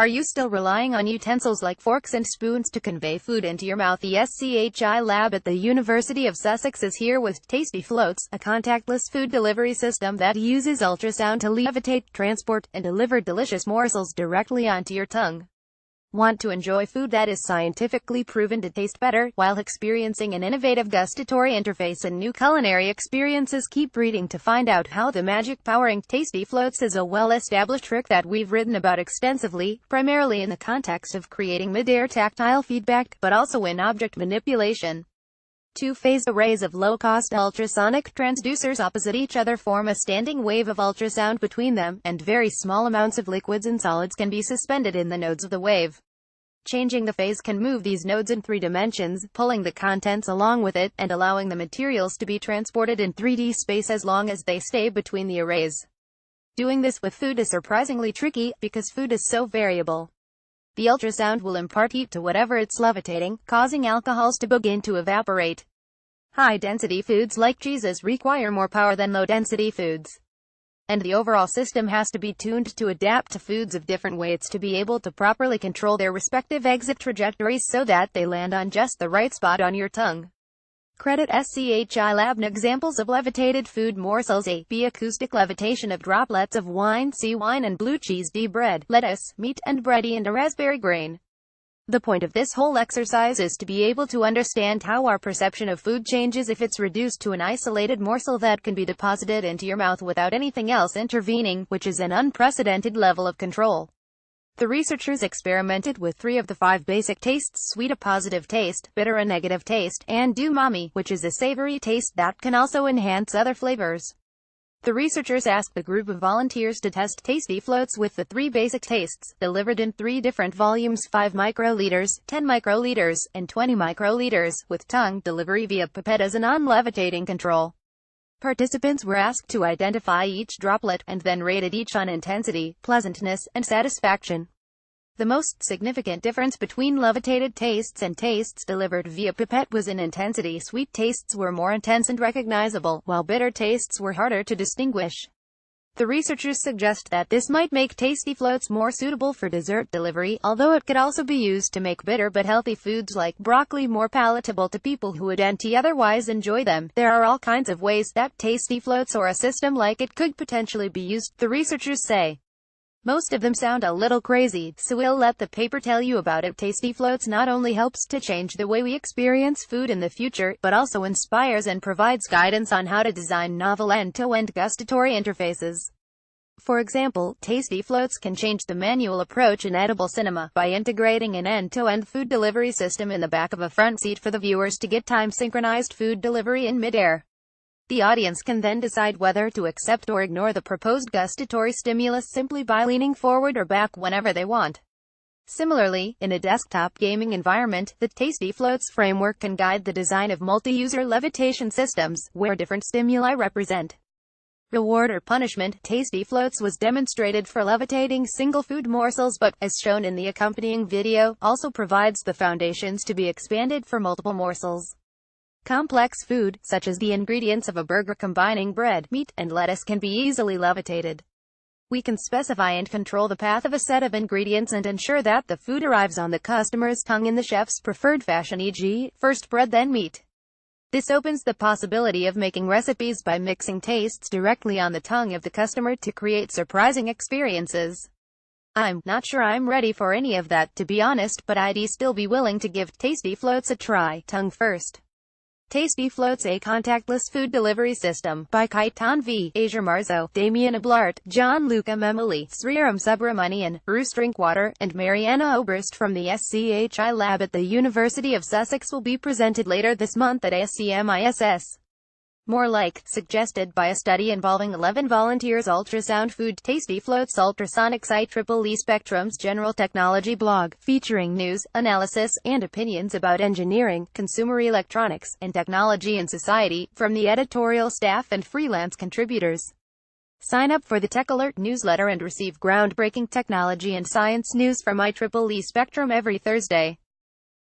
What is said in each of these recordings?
Are you still relying on utensils like forks and spoons to convey food into your mouth? The SCHI Lab at the University of Sussex is here with Tastyfloats, a contactless food delivery system that uses ultrasound to levitate, transport, and deliver delicious morsels directly onto your tongue. Want to enjoy food that is scientifically proven to taste better, while experiencing an innovative gustatory interface and new culinary experiences? Keep reading to find out how the magic powering Tastyfloats is a well-established trick that we've written about extensively, primarily in the context of creating mid-air tactile feedback, but also in object manipulation. Two-phase arrays of low-cost ultrasonic transducers opposite each other form a standing wave of ultrasound between them, and very small amounts of liquids and solids can be suspended in the nodes of the wave. Changing the phase can move these nodes in 3 dimensions, pulling the contents along with it, and allowing the materials to be transported in 3D space as long as they stay between the arrays. Doing this with food is surprisingly tricky, because food is so variable. The ultrasound will impart heat to whatever it's levitating, causing alcohols to begin to evaporate. High-density foods like cheeses require more power than low-density foods. And the overall system has to be tuned to adapt to foods of different weights to be able to properly control their respective exit trajectories so that they land on just the right spot on your tongue. Credit SCHI Lab. Examples of levitated food morsels: A. B. Acoustic levitation of droplets of wine. C. Wine and blue cheese. D. Bread, lettuce, meat, and bready and a raspberry grain. The point of this whole exercise is to be able to understand how our perception of food changes if it's reduced to an isolated morsel that can be deposited into your mouth without anything else intervening, which is an unprecedented level of control. The researchers experimented with 3 of the 5 basic tastes: sweet, a positive taste; bitter, a negative taste; and umami, which is a savory taste that can also enhance other flavors. The researchers asked the group of volunteers to test Tastyfloats with the 3 basic tastes, delivered in 3 different volumes: 5 microliters, 10 microliters, and 20 microliters, with tongue delivery via pipette as a non-levitating control. Participants were asked to identify each droplet, and then rated each on intensity, pleasantness, and satisfaction. The most significant difference between levitated tastes and tastes delivered via pipette was in intensity. Sweet tastes were more intense and recognizable, while bitter tastes were harder to distinguish. The researchers suggest that this might make Tastyfloats more suitable for dessert delivery, although it could also be used to make bitter but healthy foods like broccoli more palatable to people who wouldn't otherwise enjoy them. There are all kinds of ways that Tastyfloats or a system like it could potentially be used, the researchers say. Most of them sound a little crazy, so we'll let the paper tell you about it. Tastyfloats not only helps to change the way we experience food in the future, but also inspires and provides guidance on how to design novel end-to-end gustatory interfaces. For example, Tastyfloats can change the manual approach in edible cinema, by integrating an end-to-end food delivery system in the back of a front seat for the viewers to get time-synchronized food delivery in mid-air. The audience can then decide whether to accept or ignore the proposed gustatory stimulus simply by leaning forward or back whenever they want. Similarly, in a desktop gaming environment, the Tastyfloats framework can guide the design of multi-user levitation systems, where different stimuli represent reward or punishment. Tastyfloats was demonstrated for levitating single food morsels, but, as shown in the accompanying video, also provides the foundations to be expanded for multiple morsels. Complex food, such as the ingredients of a burger combining bread, meat, and lettuce, can be easily levitated. We can specify and control the path of a set of ingredients and ensure that the food arrives on the customer's tongue in the chef's preferred fashion, e.g., first bread then meat. This opens the possibility of making recipes by mixing tastes directly on the tongue of the customer to create surprising experiences. I'm not sure I'm ready for any of that, to be honest, but I'd still be willing to give Tastyfloats a try. Tongue first. Tastyfloats, a contactless food delivery system, by Kaitan V. Asia Marzo, Damien Ablart, John Luca Memoli, Sriram Subramanian, Bruce Drinkwater, and Mariana Oberst from the SCHI Lab at the University of Sussex will be presented later this month at ASCMISS. More like, suggested by a study involving 11 volunteers. Ultrasound food. Tastyfloats ultrasonic IEEE Spectrum's general technology blog, featuring news, analysis, and opinions about engineering, consumer electronics, and technology in society, from the editorial staff and freelance contributors. Sign up for the Tech Alert newsletter and receive groundbreaking technology and science news from IEEE Spectrum every Thursday.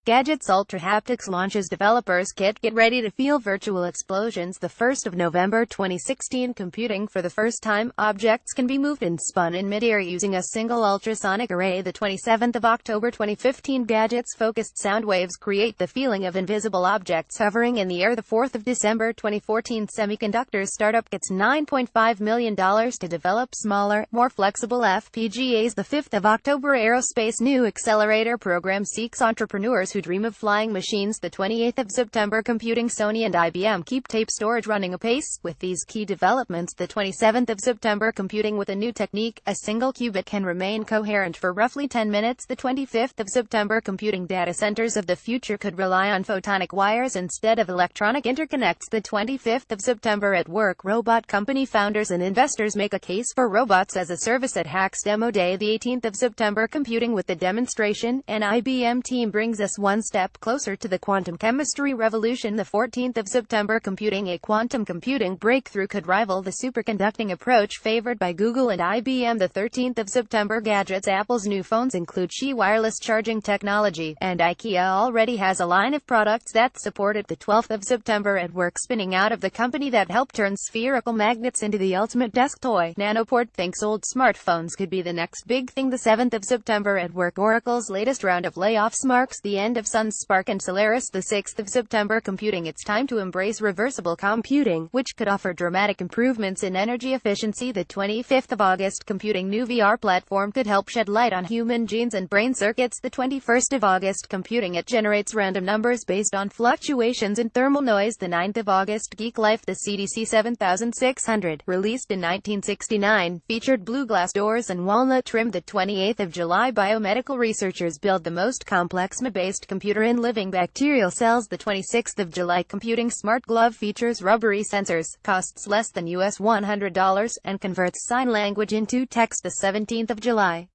Gadgets Ultra Haptics launches Developers Kit. Get ready to feel virtual explosions. The 1st of November 2016. Computing for the first time. Objects can be moved and spun in midair using a single ultrasonic array. The 27th of October 2015. Gadgets Focused sound waves create the feeling of invisible objects hovering in the air. The 4th of December 2014. Semiconductors startup gets $9.5 million to develop smaller, more flexible FPGAs. The 5th of October. Aerospace New Accelerator Program seeks entrepreneurs who dream of flying machines. The 28th of September. Computing. Sony and IBM keep tape storage running apace with these key developments. The 27th of September. Computing with a new technique. A single qubit can remain coherent for roughly 10 minutes. The 25th of September. Computing. Data centers of the future could rely on photonic wires instead of electronic interconnects. The 25th of September. At work. Robot company founders and investors make a case for robots as a service at Hacks Demo Day. The 18th of September. Computing with the demonstration. An IBM team brings us one step closer to the quantum chemistry revolution. The 14th of September. Computing. A quantum computing breakthrough could rival the superconducting approach favored by Google and IBM. The 13th of September. Gadgets. Apple's new phones include SCHI wireless charging technology, and IKEA already has a line of products that support it. The 12th of September. At work. Spinning out of the company that helped turn spherical magnets into the ultimate desk toy. Nanoport thinks old smartphones could be the next big thing. The 7th of September. At work. Oracle's latest round of layoffs marks the end of Sun, Spark and Solaris. The 6th of September. Computing. It's time to embrace reversible computing, which could offer dramatic improvements in energy efficiency. The 25th of August. Computing. New VR platform could help shed light on human genes and brain circuits. The 21st of August. Computing. It generates random numbers based on fluctuations in thermal noise. The 9th of August. Geek Life. The CDC 7600, released in 1969, featured blue glass doors and walnut trim. The 28th of July. Biomedical researchers build the most complex MA-based computer in living bacterial cells. The 26th of July. Computing. Smart glove features rubbery sensors, costs less than $100, and converts sign language into text. The 17th of July.